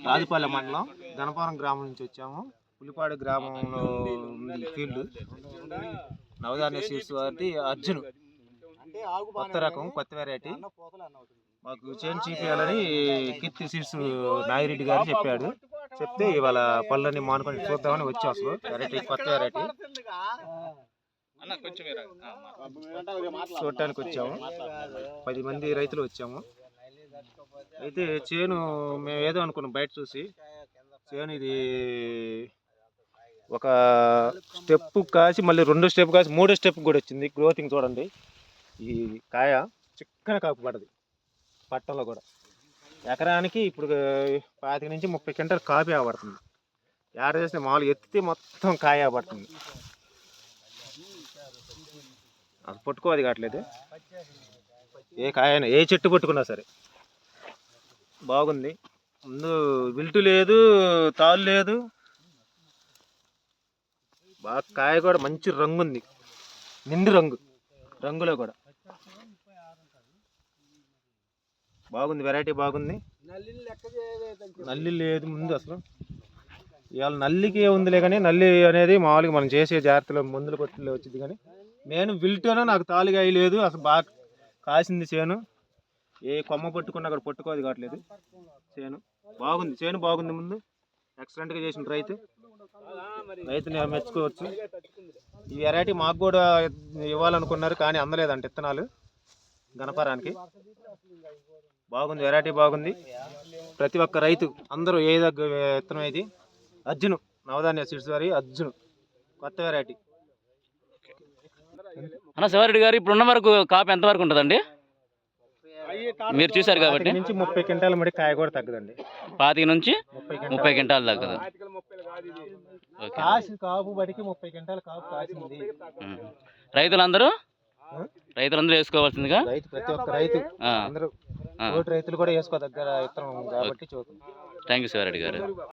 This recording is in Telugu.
రాజుపాలెం మండలం గణపురం గ్రామం నుంచి వచ్చాము. పులిపాడు గ్రామంలో ఫీల్డ్ నవధాన్య సీడ్స్ వారి అర్జున్ కొత్త రకం, కొత్త వెరైటీ మాకు చేను చూపించాలని కీర్తి సీడ్స్ నాగిరెడ్డి గారు చెప్పాడు. చెప్తే ఇవాళ పళ్ళని మానుకొని చూద్దామని వచ్చాం. అసలు వెరైటీ కొత్త వెరైటీ చూడటానికి వచ్చాము. 10 మంది రైతులు వచ్చాము. అయితే చేను మేము ఏదో అనుకున్నాం బయట చూసి. చేను ఇది ఒక స్టెప్ కాసి మళ్ళీ 2 స్టెప్ కాసి 3 స్టెప్ కూడా వచ్చింది. గ్రోతింగ్ చూడండి. ఈ కాయ చిక్కన కాపు పడది. పట్టంలో కూడా ఎకరానికి ఇప్పుడు 25 నుంచి 30 క్వింటాలు కాపీ ఆపడుతుంది. ఏడ చేస్తే మామూలు ఎత్తితే మొత్తం కాయ పడుతుంది. అది పట్టుకోది కావట్లేదు. ఏ కాయనా ఏ చెట్టు పట్టుకున్నా సరే బాగుంది. ముందు విల్టు లేదు, తాళ్ళు లేదు. బాగా కాయ కూడా మంచి రంగు ఉంది, నిండు రంగులో కూడా బాగుంది. వెరైటీ బాగుంది. నల్లి లేదు ముందు అసలు. ఇవాళ నల్లికి ఉందిలే కానీ నల్లి అనేది మామూలుగా మనం చేసే జాగ్రత్తలో మందులు కొట్టులో వచ్చింది. కానీ నేను విల్టోనో నాకు తాలుగాయ లేదు. అసలు బాగా కాసింది చేను. ఏ కొమ్మ పట్టుకున్నా అక్కడ పట్టుకోది కావట్లేదు. చేను బాగుంది. ముందు ఎక్సలెంట్గా చేసిన రైతుని మెచ్చుకోవచ్చు. ఈ వెరైటీ మాకు కూడా ఇవ్వాలనుకున్నారు కానీ అందలేదంట విత్తనాలు. గణపరానికి బాగుంది, వెరైటీ బాగుంది. ప్రతి ఒక్క రైతు అందరూ ఏ దగ్గర విత్తనం ఇది అర్జున్ నవధాన్య సీడ్స్ వారి అర్జున్ కొత్త వెరైటీ. అన్న శివారెడ్డి గారు ఇప్పుడున్న వరకు కాపు ఎంత వరకు ఉంటుందండి? మీరు చూసారు కాబట్టి 25 నుంచి 30 క్వింటాల మడి కాయ కూడా తగ్గదండి. 25 నుంచి 30 క్వింటాలు తగ్గదు. కాపు బడికి 30 క్వింటాల కాపు కాసింది. రైతులందరూ వేసుకోవాల్సిందిగా ప్రతి ఒక్క రైతు అందరూ రైతులు కూడా వేసుకోదగ్గర విత్తనం కాబట్టి చూద్దాం. థ్యాంక్ యూ శివారెడ్డి గారు.